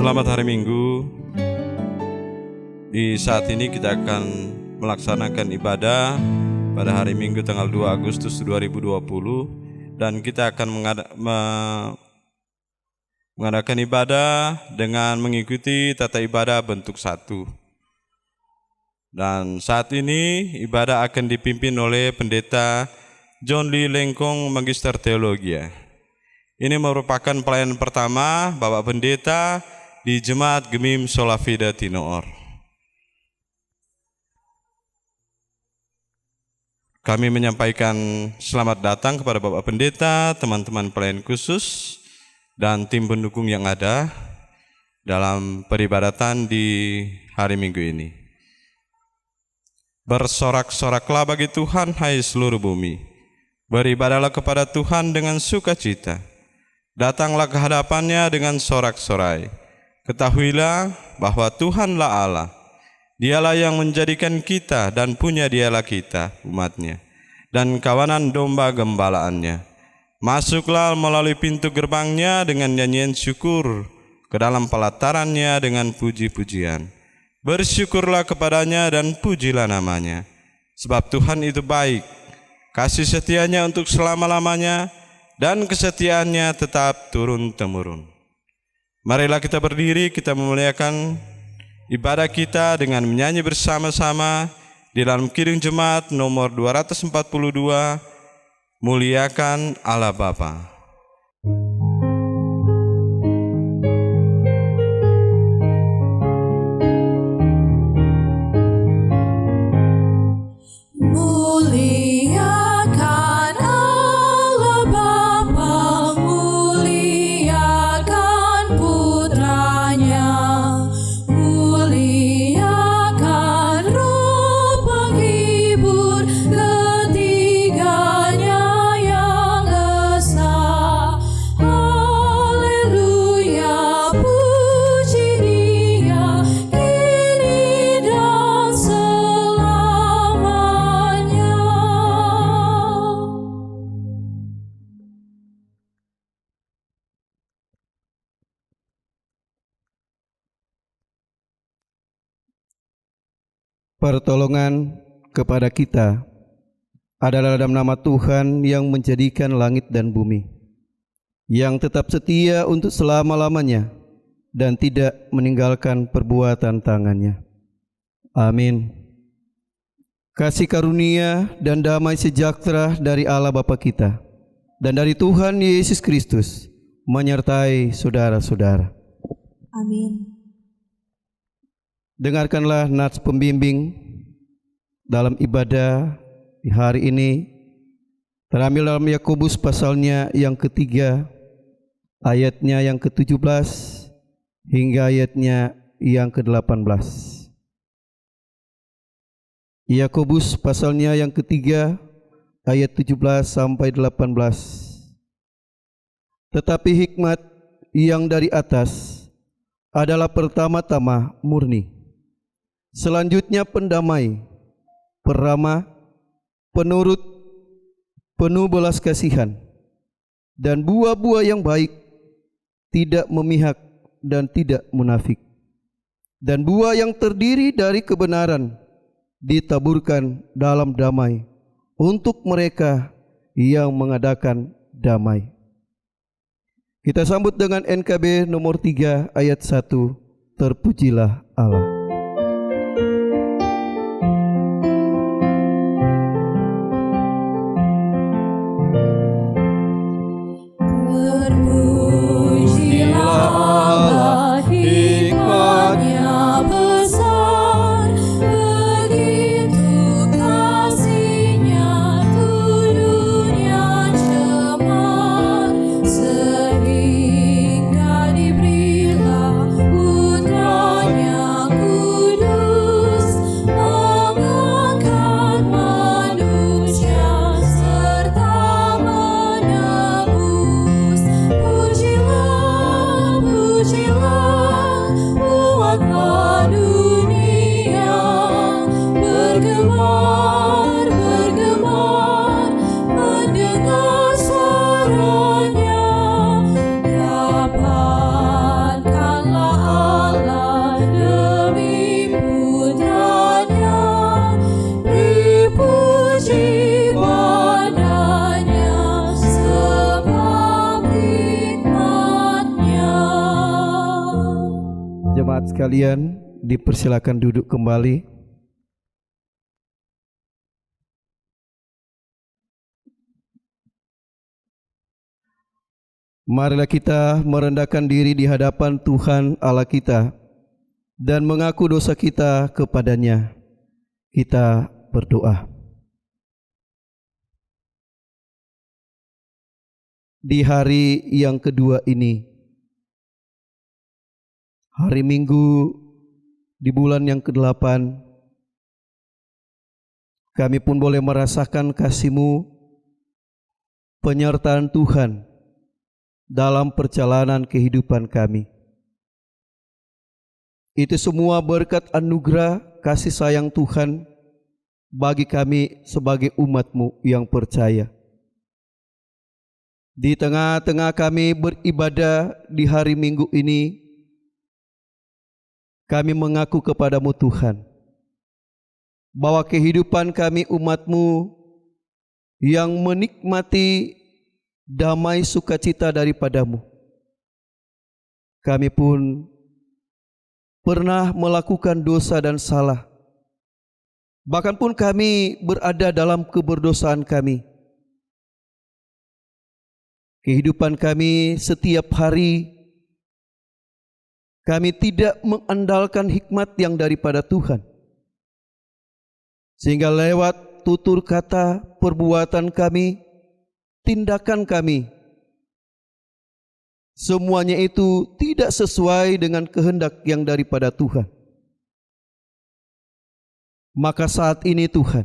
Selamat hari Minggu. Di saat ini kita akan melaksanakan ibadah pada hari Minggu tanggal 2 Agustus 2020 dan kita akan mengadakan ibadah dengan mengikuti tata ibadah bentuk satu. Dan saat ini ibadah akan dipimpin oleh Pendeta John Lee Lengkong, Magister Teologi. Ini merupakan pelayanan pertama Bapak Pendeta di Jemaat Gemim Sola Fide Tinoor. Kami menyampaikan selamat datang kepada Bapak Pendeta, teman-teman pelayan khusus, dan tim pendukung yang ada dalam peribadatan di hari Minggu ini. Bersorak-soraklah bagi Tuhan, hai seluruh bumi. Beribadahlah kepada Tuhan dengan sukacita. Datanglah ke hadapannya dengan sorak-sorai. Ketahuilah bahwa Tuhanlah Allah. Dialah yang menjadikan kita dan punya dialah kita, umatnya, dan kawanan domba gembalaannya. Masuklah melalui pintu gerbangnya dengan nyanyian syukur, ke dalam pelatarannya dengan puji-pujian. Bersyukurlah kepadanya dan pujilah namanya. Sebab Tuhan itu baik, kasih setianya untuk selama-lamanya, dan kesetiaannya tetap turun-temurun. Marilah kita berdiri, kita memuliakan ibadah kita dengan menyanyi bersama-sama di dalam Kidung Jemaat nomor 242, Muliakan Allah Bapa. Pertolongan kepada kita adalah dalam nama Tuhan yang menjadikan langit dan bumi, yang tetap setia untuk selama-lamanya dan tidak meninggalkan perbuatan tangannya. Amin. Kasih karunia dan damai sejahtera dari Allah Bapa kita dan dari Tuhan Yesus Kristus menyertai saudara-saudara. Amin. Dengarkanlah nats pembimbing dalam ibadah di hari ini, terambil dalam Yakobus pasalnya yang ketiga, ayatnya yang ke-17 hingga ayatnya yang ke-18. Yakobus pasalnya yang ketiga, ayat 17 sampai 18. Tetapi hikmat yang dari atas adalah pertama-tama murni, selanjutnya pendamai, peramah, penurut, penuh belas kasihan, dan buah-buah yang baik, tidak memihak dan tidak munafik. Dan buah yang terdiri dari kebenaran ditaburkan dalam damai untuk mereka yang mengadakan damai. Kita sambut dengan NKB nomor 3 ayat 1, terpujilah Allah. Sehingga diberilah putranya sekalian, dipersilakan duduk kembali. Marilah kita merendahkan diri di hadapan Tuhan Allah kita dan mengaku dosa kita kepadanya. Kita berdoa. Di hari yang kedua ini, hari Minggu di bulan yang ke-8, kami pun boleh merasakan kasih-Mu, penyertaan Tuhan dalam perjalanan kehidupan kami. Itu semua berkat anugerah kasih sayang Tuhan bagi kami sebagai umat-Mu yang percaya. Di tengah-tengah kami beribadah di hari Minggu ini, kami mengaku kepada-Mu Tuhan, bahwa kehidupan kami umat-Mu yang menikmati damai sukacita daripada-Mu. Kami pun pernah melakukan dosa dan salah. Bahkan pun kami berada dalam keberdosaan kami. Kehidupan kami setiap hari, kami tidak mengandalkan hikmat yang daripada Tuhan. Sehingga lewat tutur kata, perbuatan kami, tindakan kami, semuanya itu tidak sesuai dengan kehendak yang daripada Tuhan. Maka saat ini Tuhan,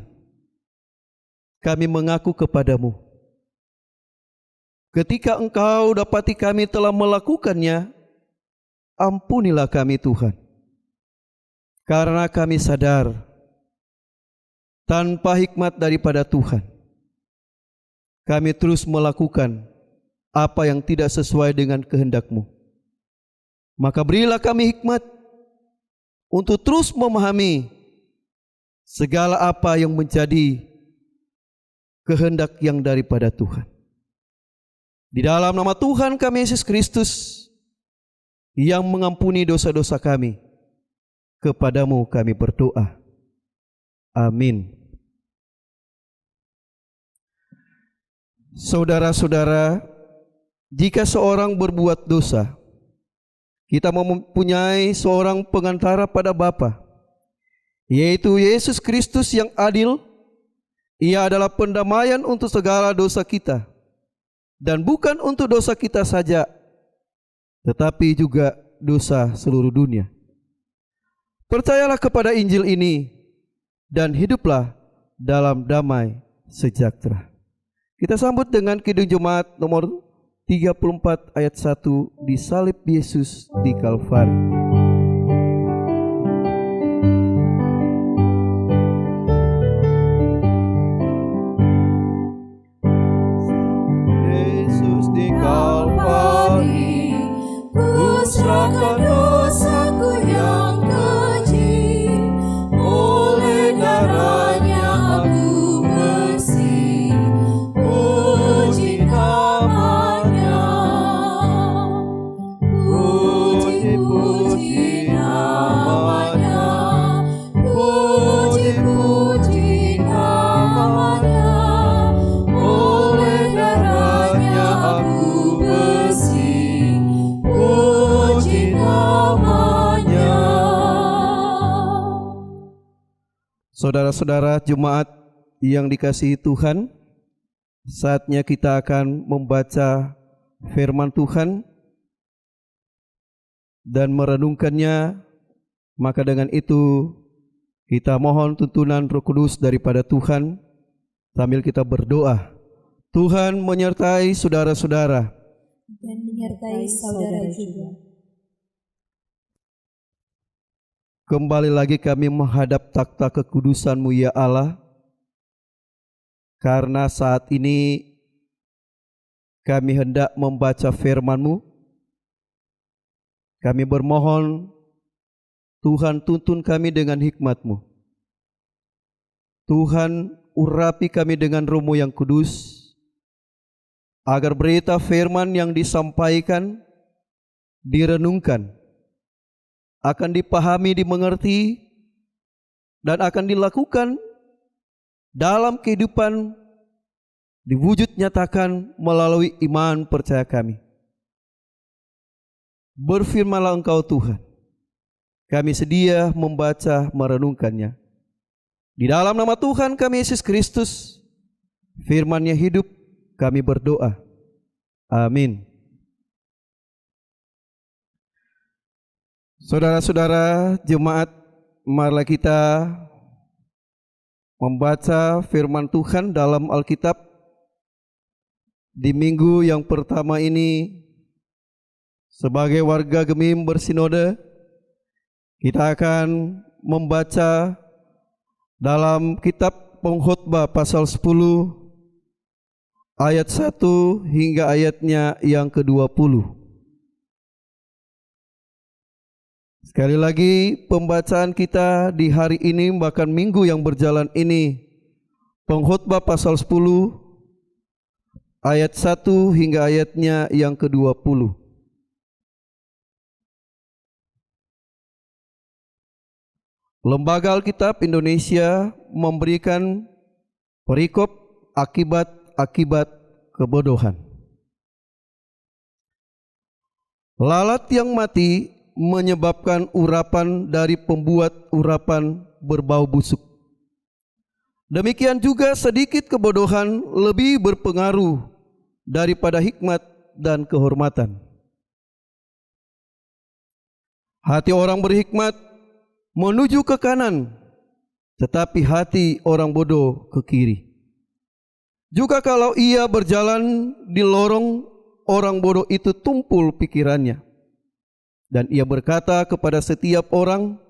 kami mengaku kepada-Mu, ketika Engkau dapati kami telah melakukannya, ampunilah kami Tuhan. Karena kami sadar, tanpa hikmat daripada Tuhan, kami terus melakukan apa yang tidak sesuai dengan kehendak-Mu. Maka berilah kami hikmat untuk terus memahami segala apa yang menjadi kehendak yang daripada Tuhan. Di dalam nama Tuhan kami Yesus Kristus yang mengampuni dosa-dosa kami, kepada-Mu kami berdoa. Amin. Saudara-saudara, jika seorang berbuat dosa, kita mempunyai seorang pengantara pada Bapa, yaitu Yesus Kristus yang adil. Ia adalah pendamaian untuk segala dosa kita, dan bukan untuk dosa kita saja, tetapi juga dosa seluruh dunia. Percayalah kepada Injil ini dan hiduplah dalam damai sejahtera. Kita sambut dengan Kidung Jemaat nomor 34 ayat 1, disalib Yesus di Kalvari. Serahkan dosaku yang keji, oleh darahnya aku bersih. Puji namanya, puji namanya, puji namanya, oleh darahnya aku bersih. Puji namanya. Saudara-saudara jemaat yang dikasihi Tuhan, saatnya kita akan membaca firman Tuhan dan merenungkannya. Maka dengan itu kita mohon tuntunan Roh Kudus daripada Tuhan sambil kita berdoa. Tuhan menyertai saudara-saudara Dan menyertai saudara juga. Kembali lagi kami menghadap takhta kekudusan-Mu ya Allah, karena saat ini kami hendak membaca firman-Mu. Kami bermohon Tuhan tuntun kami dengan hikmat-Mu. Tuhan urapi kami dengan Roh-Mu yang kudus, agar berita firman yang disampaikan, direnungkan, akan dipahami, dimengerti, dan akan dilakukan dalam kehidupan diwujud nyatakan melalui iman percaya kami. Berfirmanlah Engkau Tuhan, kami sedia membaca merenungkannya. Di dalam nama Tuhan kami Yesus Kristus, firman-Nya hidup, kami berdoa. Amin. Saudara-saudara jemaat, marilah kita membaca firman Tuhan dalam Alkitab di minggu yang pertama ini. Sebagai warga Gemim bersinode, kita akan membaca dalam kitab Pengkhotbah pasal 10 ayat 1 hingga ayatnya yang ke-20. Sekali lagi pembacaan kita di hari ini, bahkan minggu yang berjalan ini, Pengkhotbah pasal 10 ayat 1 hingga ayatnya yang ke-20. Lembaga Alkitab Indonesia memberikan perikop akibat-akibat kebodohan. Lalat yang mati menyebabkan urapan dari pembuat urapan berbau busuk. Demikian juga sedikit kebodohan lebih berpengaruh daripada hikmat dan kehormatan. Hati orang berhikmat menuju ke kanan, tetapi hati orang bodoh ke kiri. Juga kalau ia berjalan di lorong, orang bodoh itu tumpul pikirannya. Dan ia berkata kepada setiap orang,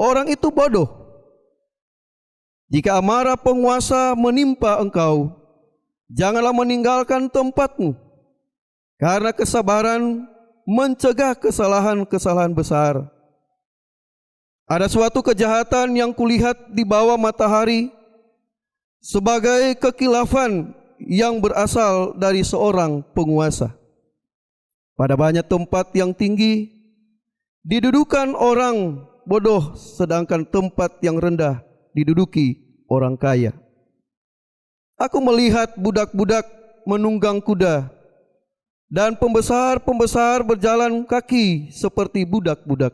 orang itu bodoh. Jika amarah penguasa menimpa engkau, janganlah meninggalkan tempatmu, karena kesabaran mencegah kesalahan-kesalahan besar. Ada suatu kejahatan yang kulihat di bawah matahari sebagai kekilafan yang berasal dari seorang penguasa. Pada banyak tempat yang tinggi didudukan orang bodoh, sedangkan tempat yang rendah diduduki orang kaya. Aku melihat budak-budak menunggang kuda dan pembesar-pembesar berjalan kaki seperti budak-budak.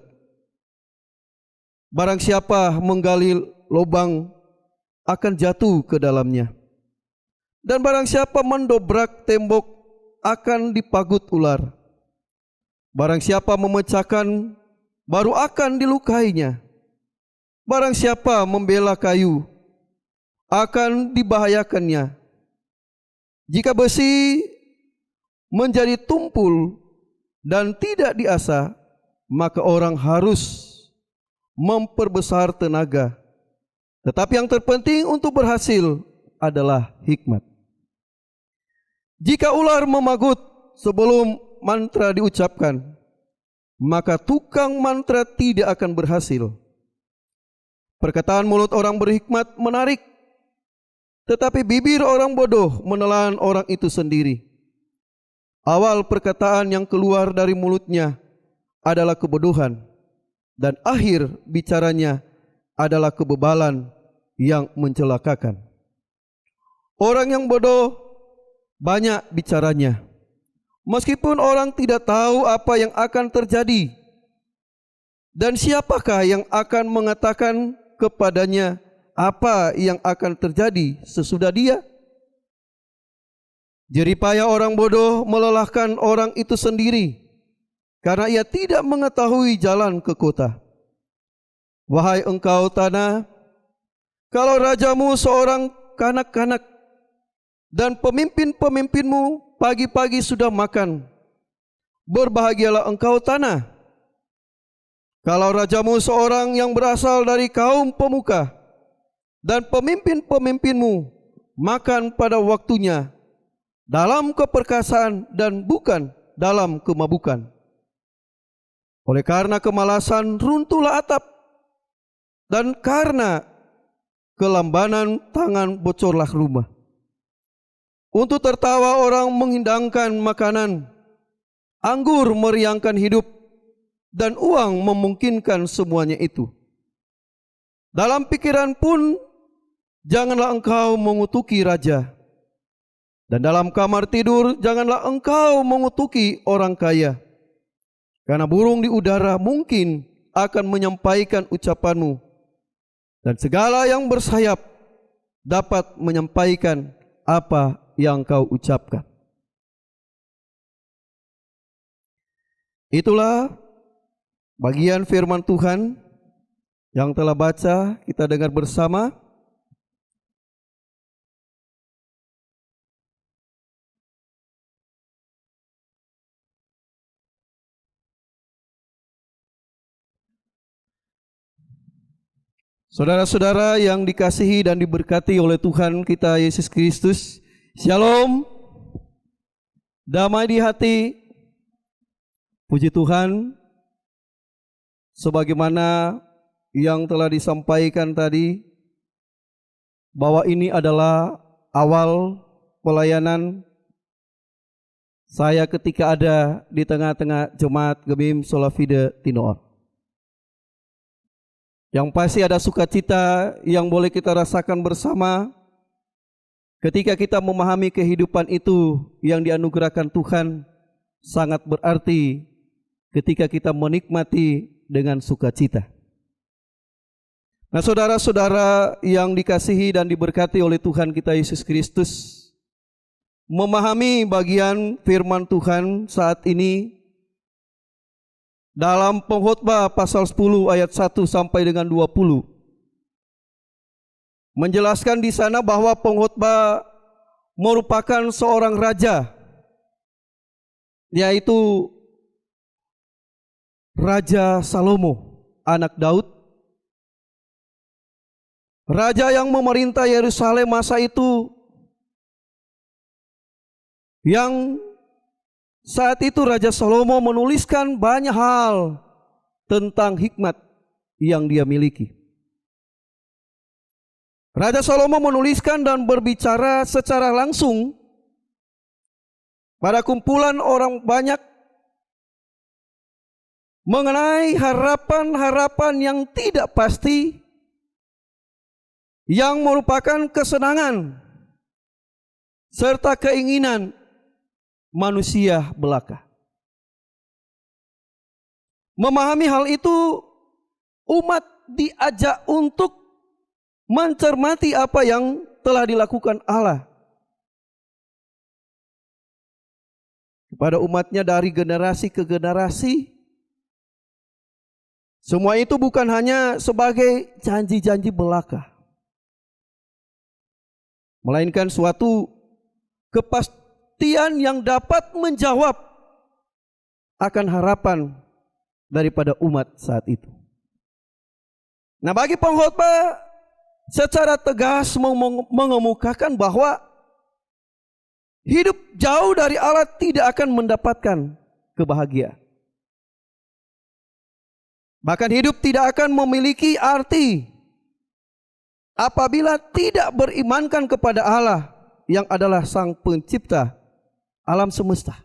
Barang siapa menggali lubang akan jatuh ke dalamnya, dan barang siapa mendobrak tembok akan dipagut ular. Barang siapa memecahkan baru akan dilukainya. Barang siapa membela kayu akan dibahayakannya. Jika besi menjadi tumpul dan tidak diasah, maka orang harus memperbesar tenaga. Tetapi yang terpenting untuk berhasil adalah hikmat. Jika ular memagut sebelum mantra diucapkan, maka tukang mantra tidak akan berhasil. Perkataan mulut orang berhikmat menarik, tetapi bibir orang bodoh menelan orang itu sendiri. Awal perkataan yang keluar dari mulutnya adalah kebodohan, dan akhir bicaranya adalah kebebalan yang mencelakakan. Orang yang bodoh banyak bicaranya, meskipun orang tidak tahu apa yang akan terjadi. Dan siapakah yang akan mengatakan kepadanya apa yang akan terjadi sesudah dia? Jeripaya orang bodoh melelahkan orang itu sendiri, karena ia tidak mengetahui jalan ke kota. Wahai engkau tanah, kalau rajamu seorang kanak-kanak dan pemimpin-pemimpinmu pagi-pagi sudah makan, berbahagialah engkau tanah. Kalau rajamu seorang yang berasal dari kaum pemuka dan pemimpin-pemimpinmu makan pada waktunya dalam keperkasaan dan bukan dalam kemabukan. Oleh karena kemalasan runtuhlah atap, dan karena kelambanan tangan bocorlah rumah. Untuk tertawa orang menghidangkan makanan, anggur meriangkan hidup, dan uang memungkinkan semuanya itu. Dalam pikiran pun janganlah engkau mengutuki raja, dan dalam kamar tidur janganlah engkau mengutuki orang kaya, karena burung di udara mungkin akan menyampaikan ucapanmu, dan segala yang bersayap dapat menyampaikan apa yang kau ucapkan. Itulah bagian firman Tuhan yang telah baca kita dengar bersama. Saudara-saudara yang dikasihi dan diberkati oleh Tuhan kita Yesus Kristus, Shalom, damai di hati. Puji Tuhan, sebagaimana yang telah disampaikan tadi, bahwa ini adalah awal pelayanan saya ketika ada di tengah-tengah jemaat Gebim Solafide Tinoor. Yang pasti ada sukacita yang boleh kita rasakan bersama ketika kita memahami kehidupan itu yang dianugerahkan Tuhan, sangat berarti ketika kita menikmati dengan sukacita. Nah, saudara-saudara yang dikasihi dan diberkati oleh Tuhan kita Yesus Kristus, memahami bagian firman Tuhan saat ini dalam Pengkhotbah pasal 10 ayat 1 sampai dengan 20. Menjelaskan di sana bahwa pengkhotbah merupakan seorang raja, yaitu Raja Salomo, anak Daud. Raja yang memerintah Yerusalem masa itu, yang saat itu Raja Salomo menuliskan banyak hal tentang hikmat yang dia miliki. Raja Salomo menuliskan dan berbicara secara langsung pada kumpulan orang banyak mengenai harapan-harapan yang tidak pasti, yang merupakan kesenangan serta keinginan manusia belaka. Memahami hal itu, umat diajak untuk mencermati apa yang telah dilakukan Allah kepada umatnya dari generasi ke generasi. Semua itu bukan hanya sebagai janji-janji belaka, melainkan suatu kepastian yang dapat menjawab akan harapan daripada umat saat itu. Nah, bagi pengkhotbah secara tegas mengemukakan bahwa hidup jauh dari Allah tidak akan mendapatkan kebahagiaan. Bahkan hidup tidak akan memiliki arti apabila tidak berimankan kepada Allah yang adalah Sang Pencipta alam semesta.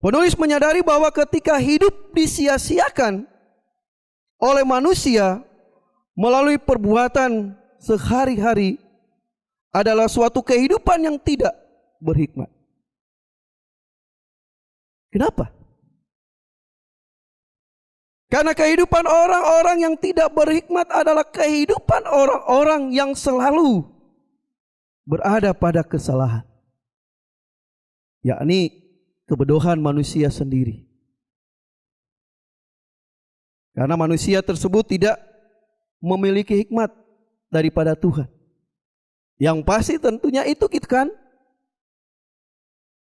Penulis menyadari bahwa ketika hidup disia-siakan oleh manusia melalui perbuatan sehari-hari adalah suatu kehidupan yang tidak berhikmat. Kenapa? Karena kehidupan orang-orang yang tidak berhikmat adalah kehidupan orang-orang yang selalu berada pada kesalahan, yakni kebodohan manusia sendiri. Karena manusia tersebut tidak memiliki hikmat daripada Tuhan. Yang pasti tentunya itu kan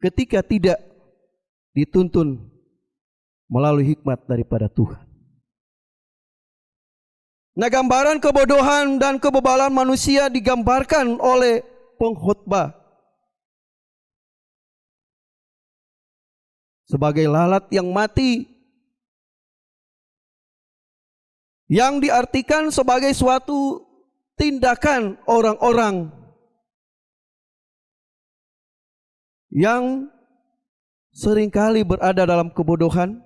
ketika tidak dituntun melalui hikmat daripada Tuhan. Nah, gambaran kebodohan dan kebebalan manusia digambarkan oleh pengkhotbah sebagai lalat yang mati, yang diartikan sebagai suatu tindakan orang-orang yang seringkali berada dalam kebodohan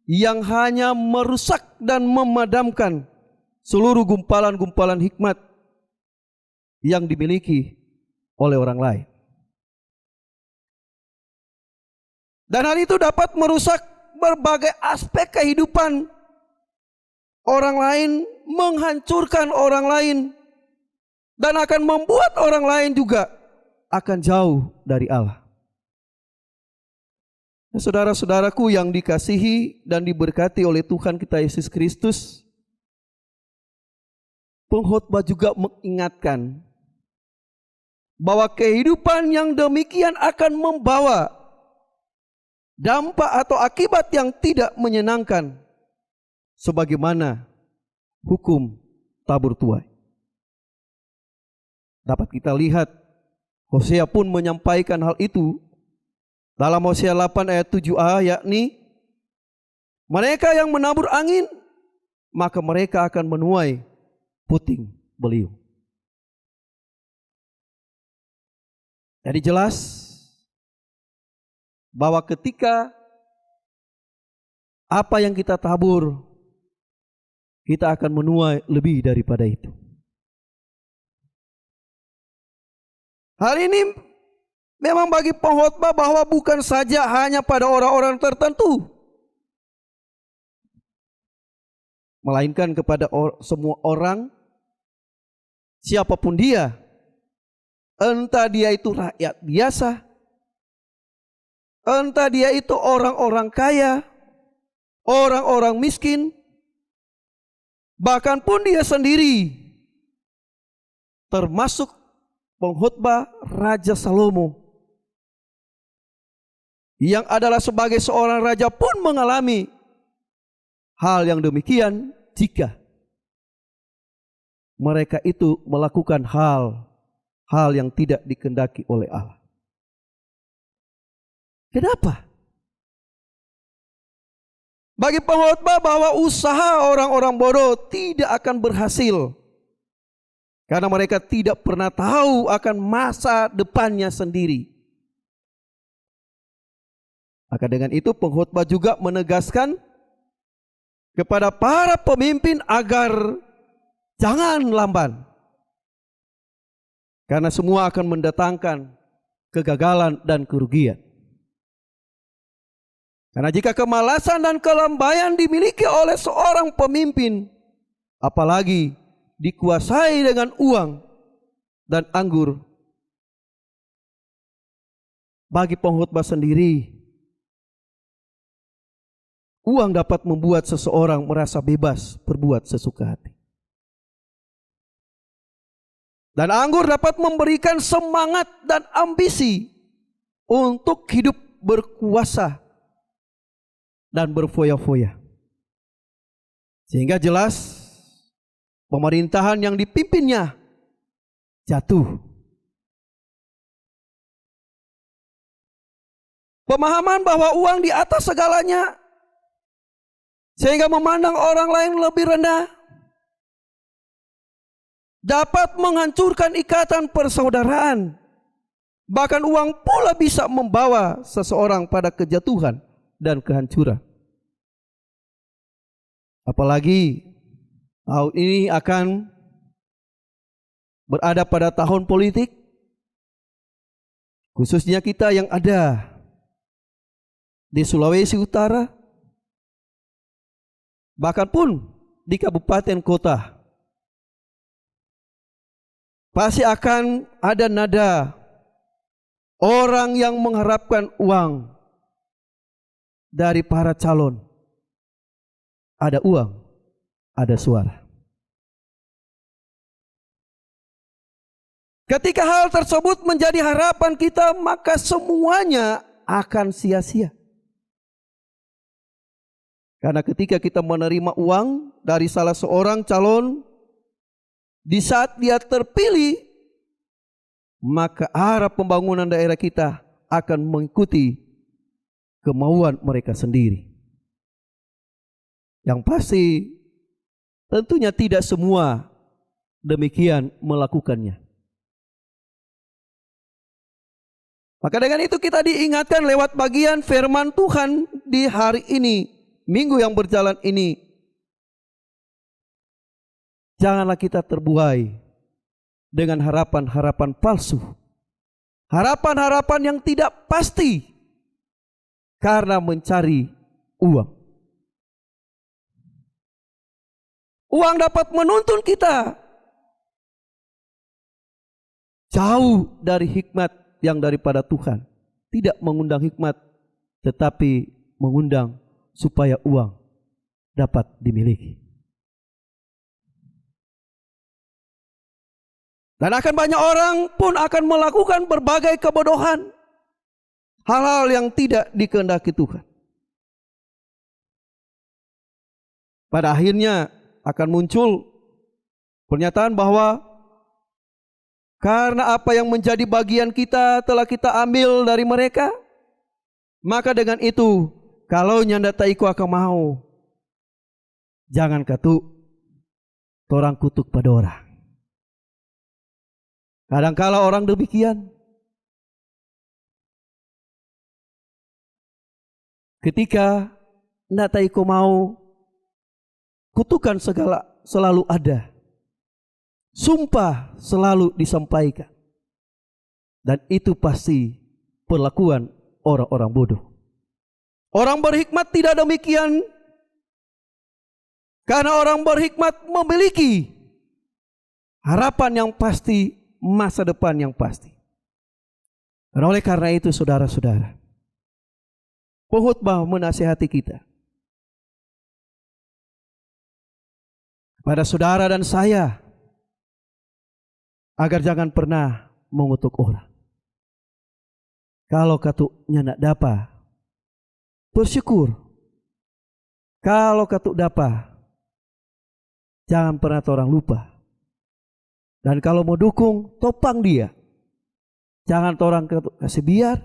yang hanya merusak dan memadamkan seluruh gumpalan-gumpalan hikmat yang dimiliki oleh orang lain. Dan hal itu dapat merusak berbagai aspek kehidupan orang lain, menghancurkan orang lain, dan akan membuat orang lain juga akan jauh dari Allah. Saudara-saudaraku yang dikasihi dan diberkati oleh Tuhan kita Yesus Kristus, pengkhotbah juga mengingatkan bahwa kehidupan yang demikian akan membawa dampak atau akibat yang tidak menyenangkan, sebagaimana hukum tabur tuai. Dapat kita lihat, Hosea pun menyampaikan hal itu dalam Hosea 8 ayat 7a, yakni mereka yang menabur angin, maka mereka akan menuai puting beliung. Jadi jelas bahwa ketika apa yang kita tabur, kita akan menuai lebih daripada itu. Hal ini memang bagi pengkhotbah bahwa bukan saja hanya pada orang-orang tertentu, melainkan kepada semua orang, siapapun dia, entah dia itu rakyat biasa, entah dia itu orang-orang kaya, orang-orang miskin, bahkan pun dia sendiri, termasuk pengkhotbah Raja Salomo, yang adalah sebagai seorang raja pun mengalami hal yang demikian jika mereka itu melakukan hal yang tidak dikehendaki oleh Allah. Kenapa? Bagi pengkhotbah bahwa usaha orang-orang bodoh tidak akan berhasil, karena mereka tidak pernah tahu akan masa depannya sendiri. Maka dengan itu pengkhotbah juga menegaskan kepada para pemimpin agar jangan lamban, karena semua akan mendatangkan kegagalan dan kerugian. Karena jika kemalasan dan kelambaian dimiliki oleh seorang pemimpin, apalagi dikuasai dengan uang dan anggur, bagi pengkhotbah sendiri, uang dapat membuat seseorang merasa bebas berbuat sesuka hati. Dan anggur dapat memberikan semangat dan ambisi untuk hidup berkuasa dan berfoya-foya. Sehingga jelas pemerintahan yang dipimpinnya jatuh. Pemahaman bahwa uang di atas segalanya, sehingga memandang orang lain lebih rendah, dapat menghancurkan ikatan persaudaraan. Bahkan uang pula bisa membawa seseorang pada kejatuhan dan kehancuran. Apalagi tahun ini akan berada pada tahun politik, khususnya kita yang ada di Sulawesi Utara, bahkan pun di kabupaten kota, pasti akan ada nada orang yang mengharapkan uang dari para calon. Ada uang, ada suara. Ketika hal tersebut menjadi harapan kita, maka semuanya akan sia-sia. Karena ketika kita menerima uang dari salah seorang calon, di saat dia terpilih, maka arah pembangunan daerah kita akan mengikuti kemauan mereka sendiri. Yang pasti tentunya tidak semua demikian melakukannya. Maka dengan itu kita diingatkan lewat bagian firman Tuhan di hari ini, minggu yang berjalan ini. Janganlah kita terbuai dengan harapan-harapan palsu. Harapan-harapan yang tidak pasti karena mencari uang. Uang dapat menuntun kita jauh dari hikmat yang daripada Tuhan. Tidak mengundang hikmat, tetapi mengundang supaya uang dapat dimiliki. Dan akan banyak orang pun akan melakukan berbagai kebodohan. Hal-hal yang tidak dikehendaki Tuhan. Pada akhirnya akan muncul pernyataan bahwa karena apa yang menjadi bagian kita telah kita ambil dari mereka, maka dengan itu kalau nyanda taiku akan mau, jangan katu torang kutuk pada orang. Kadangkala orang demikian. Ketika ndak taiku mau, kutukan segala selalu ada. Sumpah selalu disampaikan. Dan itu pasti perlakuan orang-orang bodoh. Orang berhikmat tidak demikian. Karena orang berhikmat memiliki harapan yang pasti, masa depan yang pasti. Dan oleh karena itu saudara-saudara, pengkhotbah menasihati kita. Pada saudara dan saya, agar jangan pernah mengutuk orang. Kalau katuknya nak dapat, bersyukur. Kalau katuk dapat, jangan pernah orang lupa. Dan kalau mau dukung, topang dia. Jangan orang kasih biar.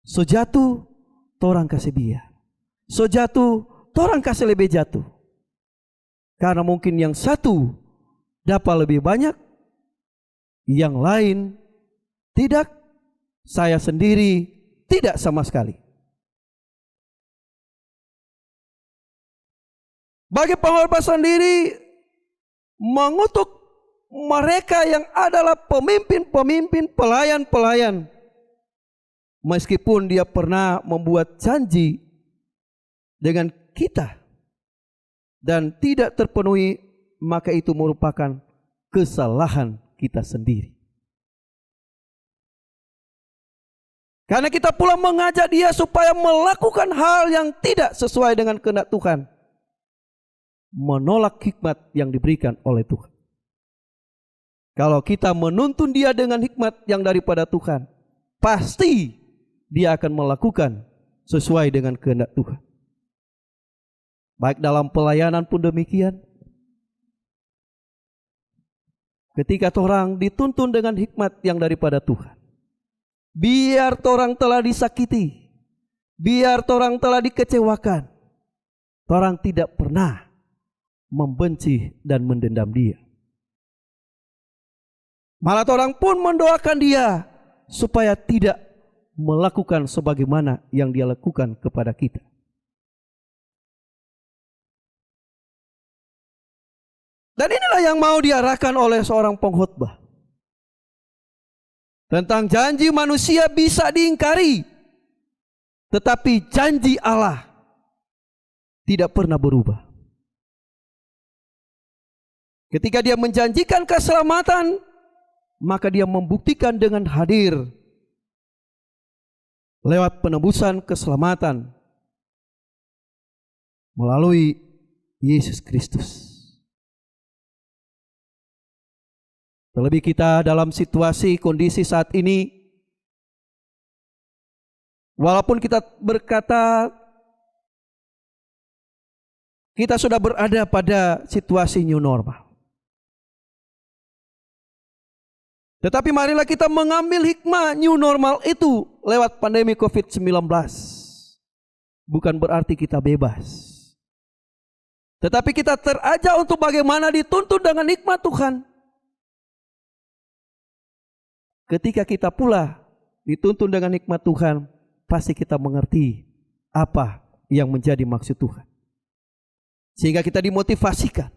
So jatuh, orang kasih biar. So jatuh, orang kasih lebih jatuh. Karena mungkin yang satu dapat lebih banyak, yang lain tidak, saya sendiri tidak sama sekali. Bagi pengkhotbah sendiri mengutuk mereka yang adalah pemimpin-pemimpin, pelayan-pelayan, meskipun dia pernah membuat janji dengan kita dan tidak terpenuhi, maka itu merupakan kesalahan kita sendiri. Karena kita pula mengajak dia supaya melakukan hal yang tidak sesuai dengan kehendak Tuhan. Menolak hikmat yang diberikan oleh Tuhan. Kalau kita menuntun dia dengan hikmat yang daripada Tuhan, pasti dia akan melakukan sesuai dengan kehendak Tuhan. Baik dalam pelayanan pun demikian. Ketika orang dituntun dengan hikmat yang daripada Tuhan, biar orang telah disakiti, biar orang telah dikecewakan, orang tidak pernah membenci dan mendendam dia. Malah orang pun mendoakan dia supaya tidak melakukan sebagaimana yang dia lakukan kepada kita. Dan inilah yang mau diarahkan oleh seorang pengkhotbah. Tentang janji manusia bisa diingkari, tetapi janji Allah tidak pernah berubah. Ketika dia menjanjikan keselamatan, maka dia membuktikan dengan hadir lewat penebusan keselamatan melalui Yesus Kristus. Terlebih kita dalam situasi kondisi saat ini, walaupun kita berkata kita sudah berada pada situasi new normal, tetapi marilah kita mengambil hikmah new normal itu lewat pandemi COVID-19. Bukan berarti kita bebas, tetapi kita terajak untuk bagaimana dituntun dengan hikmat Tuhan. Ketika kita pula dituntun dengan hikmat Tuhan, pasti kita mengerti apa yang menjadi maksud Tuhan. Sehingga kita dimotivasikan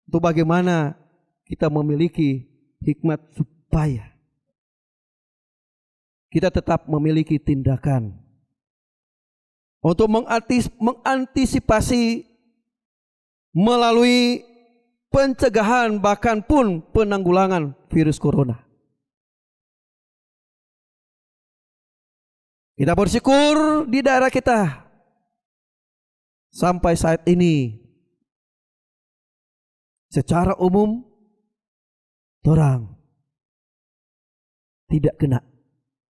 untuk bagaimana kita memiliki hikmat supaya kita tetap memiliki tindakan untuk mengantisipasi melalui pencegahan bahkan pun penanggulangan virus corona. Kita bersyukur di daerah kita sampai saat ini secara umum orang tidak kena,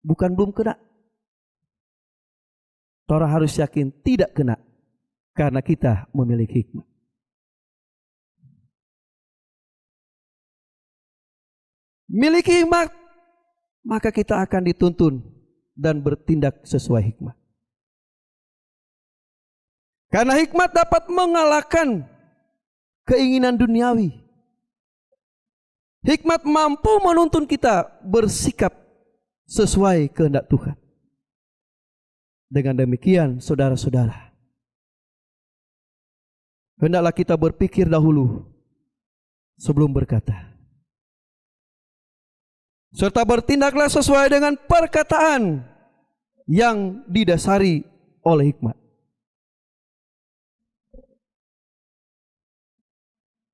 bukan belum kena. Orang harus yakin tidak kena karena kita memiliki hikmat. Miliki hikmat, maka kita akan dituntun dan bertindak sesuai hikmat. Karena hikmat dapat mengalahkan keinginan duniawi. Hikmat mampu menuntun kita bersikap sesuai kehendak Tuhan. Dengan demikian, saudara-saudara, hendaklah kita berpikir dahulu sebelum berkata, serta bertindaklah sesuai dengan perkataan yang didasari oleh hikmat.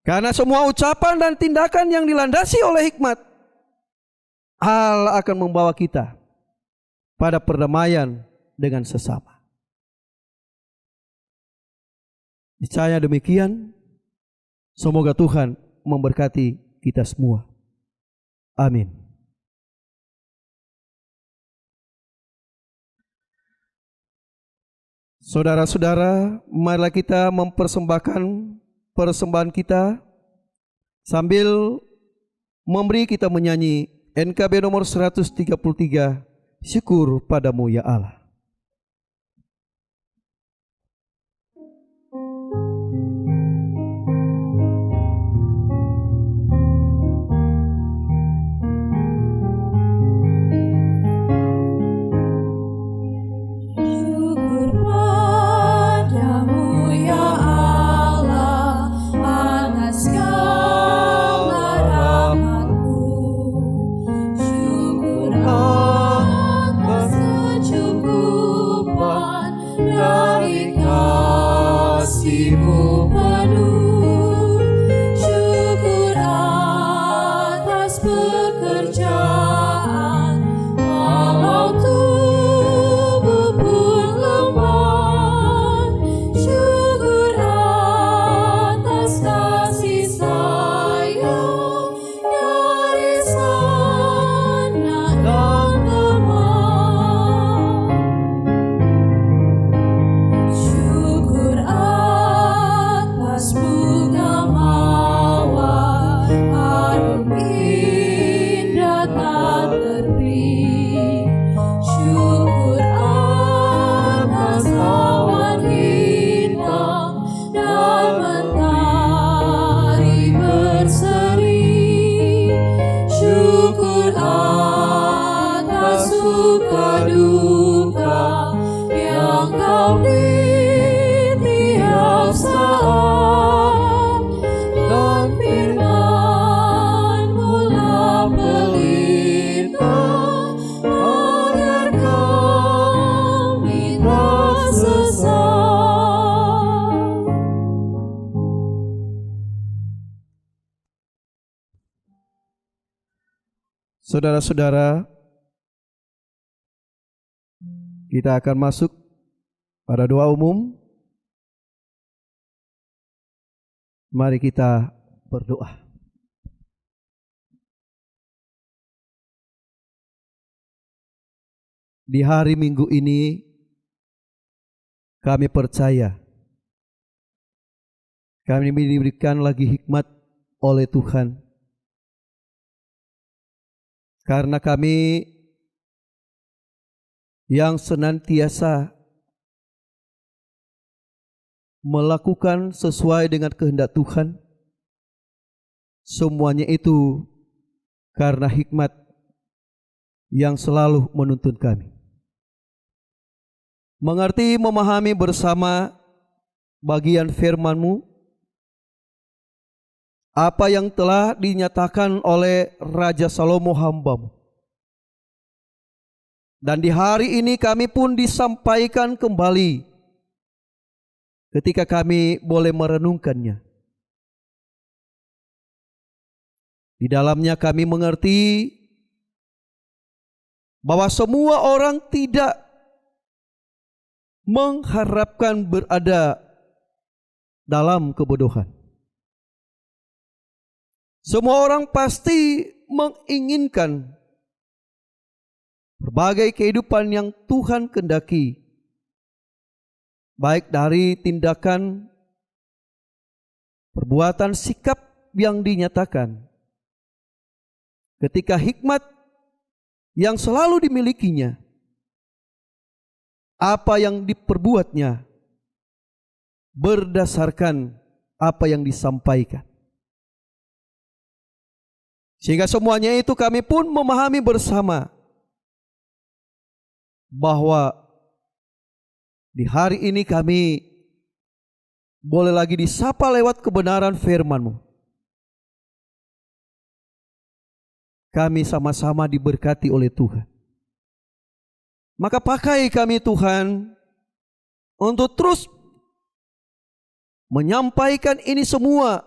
Karena semua ucapan dan tindakan yang dilandasi oleh hikmat, Allah akan membawa kita pada perdamaian dengan sesama. Niscaya demikian. Semoga Tuhan memberkati kita semua. Amin. Saudara-saudara, marilah kita mempersembahkan persembahan kita sambil memberi kita menyanyi NKB nomor 133, Syukur Padamu ya Allah. Saudara-saudara, kita akan masuk pada doa umum. Mari kita berdoa. Di hari Minggu ini kami percaya kami diberikan lagi hikmat oleh Tuhan. Karena kami yang senantiasa melakukan sesuai dengan kehendak Tuhan, semuanya itu karena hikmat yang selalu menuntun kami. Mengerti, memahami bersama bagian firman-Mu, apa yang telah dinyatakan oleh Raja Salomo hamba-Mu. Dan di hari ini kami pun disampaikan kembali ketika kami boleh merenungkannya. Di dalamnya kami mengerti bahwa semua orang tidak mengharapkan berada dalam kebodohan. Semua orang pasti menginginkan berbagai kehidupan yang Tuhan kehendaki, baik dari tindakan, perbuatan, sikap yang dinyatakan. Ketika hikmat yang selalu dimilikinya, apa yang diperbuatnya berdasarkan apa yang disampaikan. Sehingga semuanya itu kami pun memahami bersama bahwa di hari ini kami boleh lagi disapa lewat kebenaran firman-Mu. Kami sama-sama diberkati oleh Tuhan. Maka pakai kami Tuhan untuk terus menyampaikan ini semua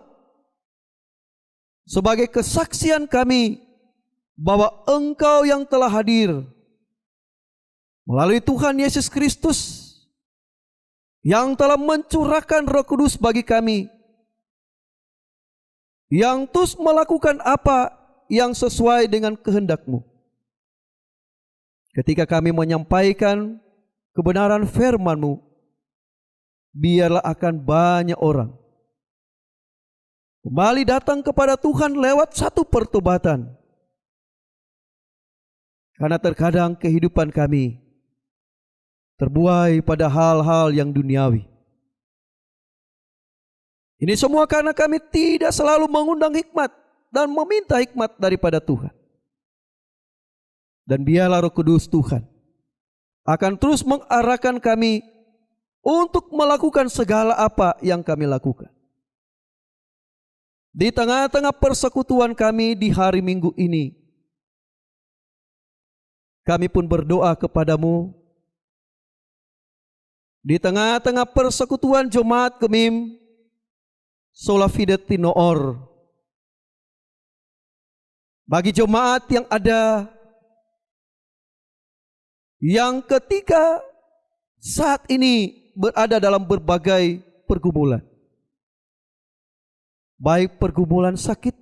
sebagai kesaksian kami bahwa Engkau yang telah hadir melalui Tuhan Yesus Kristus yang telah mencurahkan Roh Kudus bagi kami, yang terus melakukan apa yang sesuai dengan kehendak-Mu. Ketika kami menyampaikan kebenaran firman-Mu, biarlah akan banyak orang kembali datang kepada Tuhan lewat satu pertobatan. Karena terkadang kehidupan kami terbuai pada hal-hal yang duniawi. Ini semua karena kami tidak selalu mengundang hikmat dan meminta hikmat daripada Tuhan. Dan biarlah Roh Kudus Tuhan akan terus mengarahkan kami untuk melakukan segala apa yang kami lakukan. Di tengah-tengah persekutuan kami di hari Minggu ini, kami pun berdoa kepadamu. Di tengah-tengah persekutuan Jemaat Gemim Sola Fide Tinoor, bagi jemaat yang ada yang ketika saat ini berada dalam berbagai pergumulan, baik pergumulan sakit,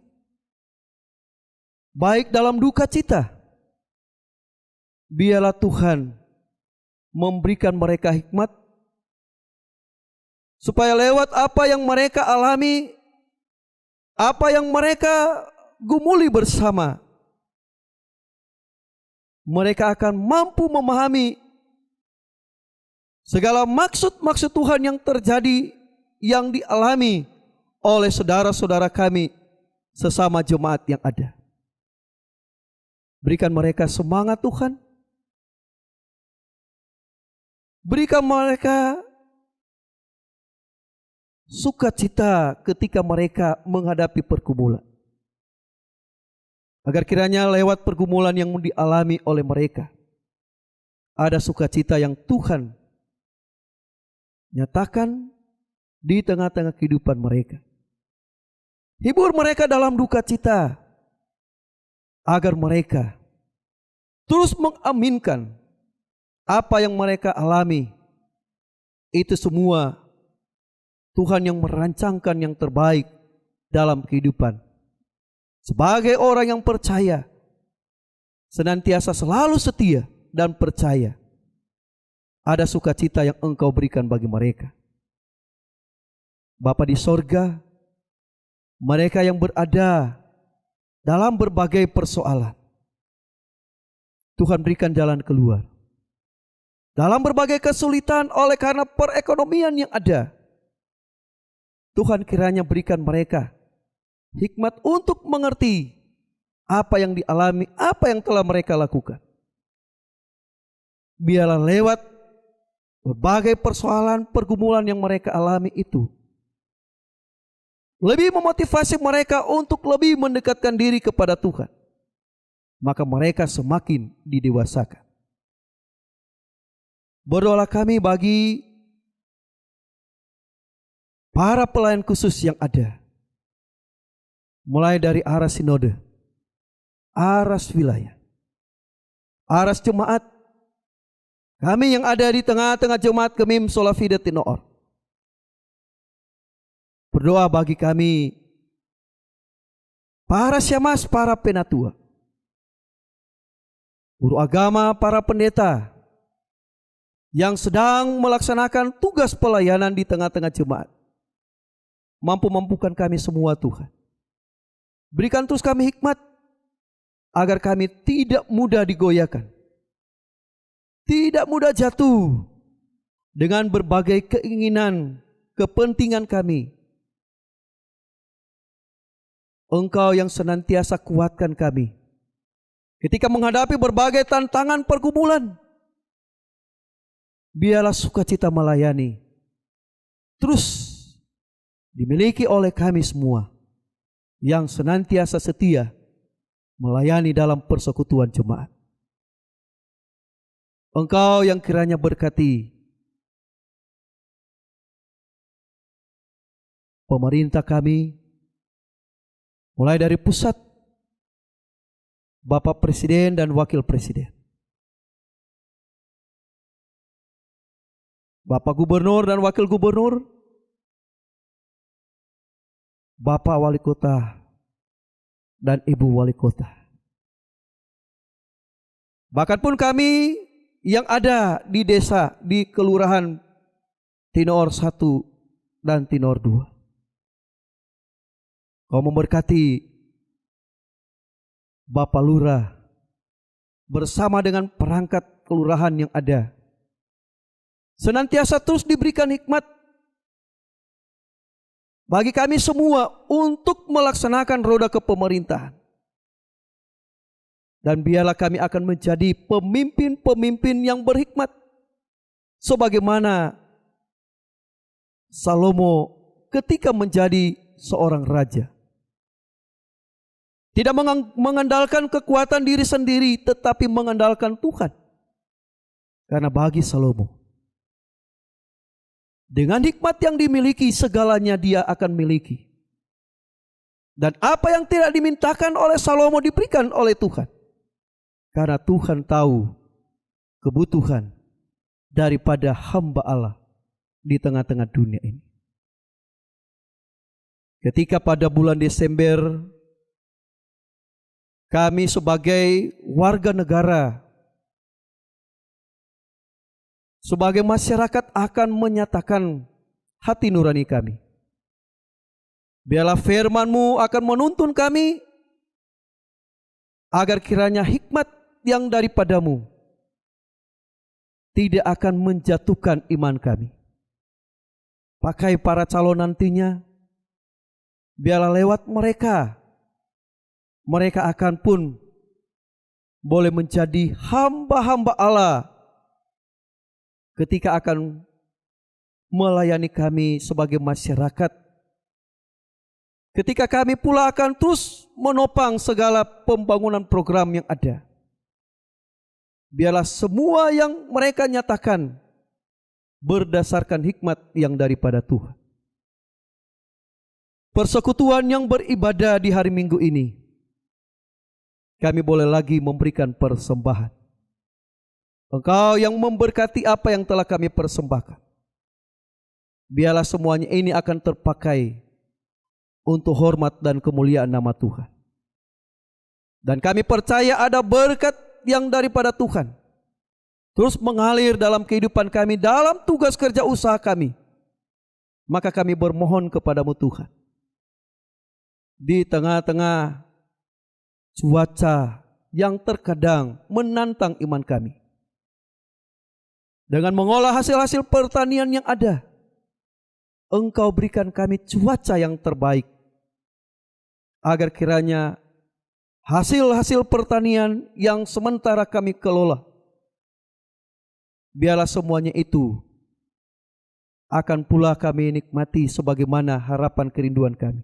baik dalam duka cita, biarlah Tuhan memberikan mereka hikmat supaya lewat apa yang mereka alami, apa yang mereka gumuli bersama, mereka akan mampu memahami segala maksud-maksud Tuhan yang terjadi, yang dialami oleh saudara-saudara kami sesama jemaat yang ada. Berikan mereka semangat Tuhan. Berikan mereka sukacita ketika mereka menghadapi pergumulan. Agar kiranya lewat pergumulan yang dialami oleh mereka, ada sukacita yang Tuhan nyatakan di tengah-tengah kehidupan mereka. Hibur mereka dalam duka cita, agar mereka terus mengaminkan apa yang mereka alami. Itu semua Tuhan yang merancangkan yang terbaik dalam kehidupan. Sebagai orang yang percaya, senantiasa selalu setia dan percaya, ada sukacita yang Engkau berikan bagi mereka. Bapa di sorga, mereka yang berada dalam berbagai persoalan, Tuhan berikan jalan keluar. Dalam berbagai kesulitan oleh karena perekonomian yang ada, Tuhan kiranya berikan mereka hikmat untuk mengerti apa yang dialami, apa yang telah mereka lakukan. biarlah lewat berbagai persoalan pergumulan yang mereka alami itu lebih memotivasi mereka untuk lebih mendekatkan diri kepada Tuhan. Maka mereka semakin didewasakan. Berdoalah kami bagi para pelayan khusus yang ada. Mulai dari aras sinode, aras wilayah, aras jemaat. Kami yang ada di tengah-tengah jemaat Kemim Sola Fide Tinoor. Berdoa bagi kami para syamas, para penatua, guru agama, para pendeta yang sedang melaksanakan tugas pelayanan di tengah-tengah jemaat. Mampu-mampukan kami semua Tuhan. Berikan terus kami hikmat agar kami tidak mudah digoyahkan, tidak mudah jatuh dengan berbagai keinginan, kepentingan kami. Engkau yang senantiasa kuatkan kami ketika menghadapi berbagai tantangan pergumulan. Biarlah sukacita melayani terus dimiliki oleh kami semua yang senantiasa setia melayani dalam persekutuan jemaat. Engkau yang kiranya berkati pemerintah kami, mulai dari pusat, Bapak Presiden dan Wakil Presiden, Bapak Gubernur dan Wakil Gubernur, Bapak Wali Kota dan Ibu Wali Kota. Bahkan pun kami yang ada di desa, di Kelurahan Tinoor 1 dan Tinoor 2. Kau memberkati Bapak Lurah bersama dengan perangkat kelurahan yang ada. Senantiasa terus diberikan hikmat bagi kami semua untuk melaksanakan roda kepemerintahan. Dan biarlah kami akan menjadi pemimpin-pemimpin yang berhikmat. Sebagaimana Salomo ketika menjadi seorang raja. Tidak mengandalkan kekuatan diri sendiri, tetapi mengandalkan Tuhan. Karena bagi Salomo, dengan hikmat yang dimiliki, segalanya dia akan miliki. Dan apa yang tidak dimintakan oleh Salomo diberikan oleh Tuhan. Karena Tuhan tahu kebutuhan daripada hamba Allah di tengah-tengah dunia ini. Ketika pada bulan Desember kami sebagai warga negara, sebagai masyarakat akan menyatakan hati nurani kami. Biarlah firman-Mu akan menuntun kami agar kiranya hikmat yang daripada-Mu tidak akan menjatuhkan iman kami. Pakai para calon nantinya, biarlah lewat mereka akan pun boleh menjadi hamba-hamba Allah ketika akan melayani kami sebagai masyarakat. Ketika kami pula akan terus menopang segala pembangunan program yang ada. Biarlah semua yang mereka nyatakan berdasarkan hikmat yang daripada Tuhan. Persekutuan yang beribadah di hari Minggu ini, kami boleh lagi memberikan persembahan. Engkau yang memberkati apa yang telah kami persembahkan. Biarlah semuanya ini akan terpakai untuk hormat dan kemuliaan nama Tuhan. Dan kami percaya ada berkat yang daripada Tuhan terus mengalir dalam kehidupan kami, dalam tugas kerja usaha kami. Maka kami bermohon kepadamu Tuhan, di tengah-tengah cuaca yang terkadang menantang iman kami, dengan mengolah hasil-hasil pertanian yang ada, Engkau berikan kami cuaca yang terbaik, agar kiranya hasil-hasil pertanian yang sementara kami kelola biarlah semuanya itu akan pula kami nikmati sebagaimana harapan kerinduan kami.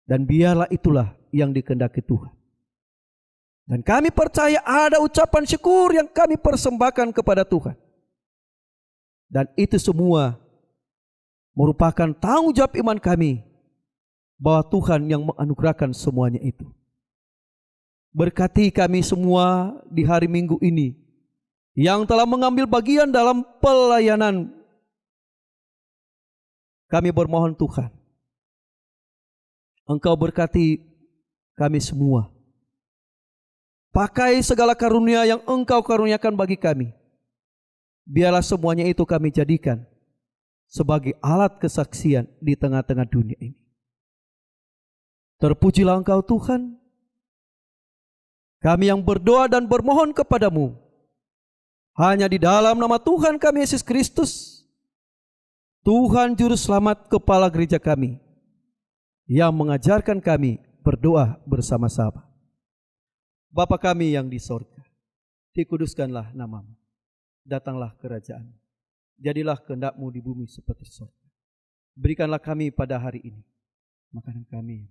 Dan biarlah itulah yang dikehendaki Tuhan. Dan kami percaya ada ucapan syukur yang kami persembahkan kepada Tuhan. Dan itu semua merupakan tanggung jawab iman kami bahwa Tuhan yang menganugerahkan semuanya itu. Berkati kami semua di hari Minggu ini yang telah mengambil bagian dalam pelayanan. Kami bermohon Tuhan, Engkau berkati kami semua. Pakai segala karunia yang Engkau karuniakan bagi kami. Biarlah semuanya itu kami jadikan sebagai alat kesaksian di tengah-tengah dunia ini. Terpujilah Engkau Tuhan. Kami yang berdoa dan bermohon kepadamu hanya di dalam nama Tuhan kami Yesus Kristus, Tuhan Juru Selamat Kepala Gereja kami, yang mengajarkan kami berdoa bersama-sama. Bapa kami yang di sorga, dikuduskanlah namamu, datanglah kerajaan, jadilah kehendak-Mu di bumi seperti sorga. Berikanlah kami pada hari ini makanan kami,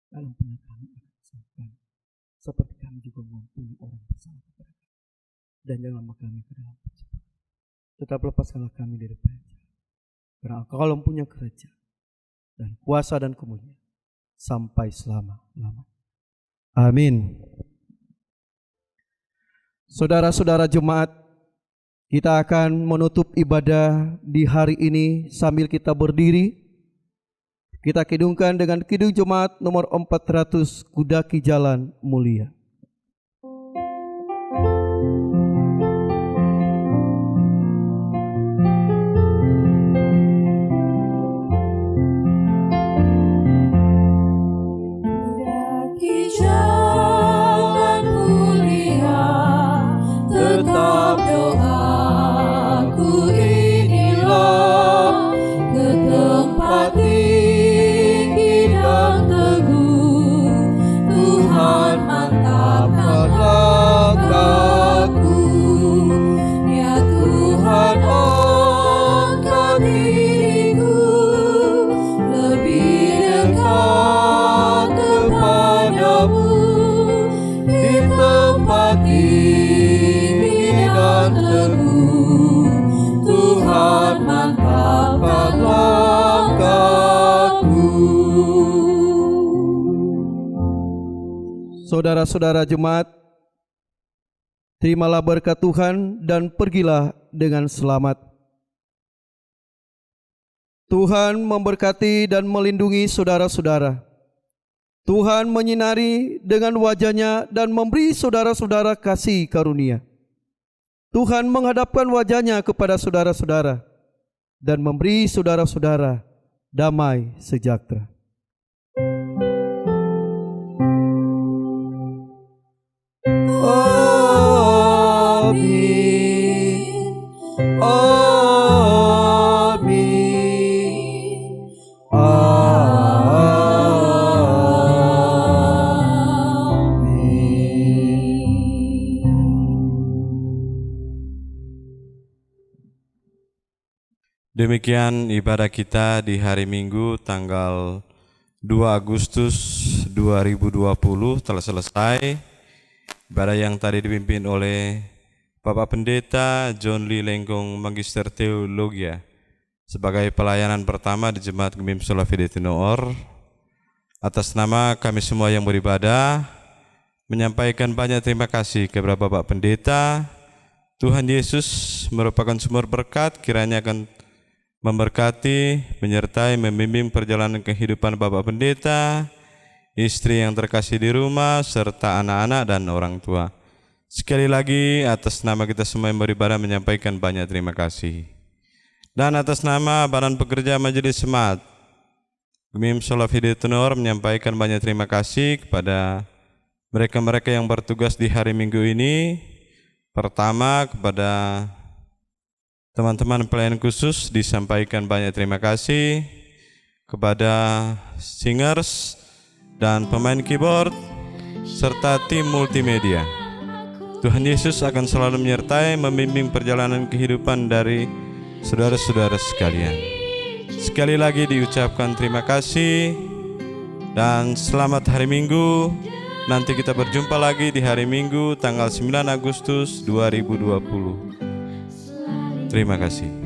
dalam benar kami akan kesalahan, seperti kami juga mengampuni orang bersalah kepada kami. Dan janganlah kami ke dalam pencobaan, tetap lepaskanlah kami dari penjara, karena Engkau mempunyai kerajaan dan kuasa dan kemuliaan sampai selama-lamanya. Amin. Saudara-saudara jemaat, kita akan menutup ibadah di hari ini sambil kita berdiri. Kita kidungkan dengan kidung jemaat nomor 400, Kudaki Jalan Mulia. Saudara-saudara jemaat, terimalah berkat Tuhan dan pergilah dengan selamat. Tuhan memberkati dan melindungi saudara-saudara. Tuhan menyinari dengan wajah-Nya dan memberi saudara-saudara kasih karunia. Tuhan menghadapkan wajah-Nya kepada saudara-saudara dan memberi saudara-saudara damai sejahtera. Amin. Amin. Demikian ibadah kita di hari Minggu tanggal 2 Agustus 2020 telah selesai. Ibadah yang tadi dipimpin oleh Bapak Pendeta John Lee Lenggong Magister Teologia sebagai pelayanan pertama di Jemaat Gemim Sola Fide Tinoor. Atas nama kami semua yang beribadah, menyampaikan banyak terima kasih kepada Bapak Pendeta. Tuhan Yesus merupakan sumber berkat, kiranya akan memberkati, menyertai, membimbing perjalanan kehidupan Bapak Pendeta, istri yang terkasih di rumah, serta anak-anak dan orang tua. Sekali lagi atas nama kita semua yang beribadah menyampaikan banyak terima kasih. Dan atas nama Badan Pekerja Majelis Jemaat Gemim Sola Fide Tinoor menyampaikan banyak terima kasih kepada mereka-mereka yang bertugas di hari Minggu ini. Pertama kepada teman-teman pelayan khusus disampaikan banyak terima kasih, kepada singers dan pemain keyboard serta tim multimedia. Tuhan Yesus akan selalu menyertai, membimbing perjalanan kehidupan dari saudara-saudara sekalian. Sekali lagi diucapkan terima kasih dan selamat hari Minggu. Nanti kita berjumpa lagi di hari Minggu tanggal 9 Agustus 2020. Terima kasih.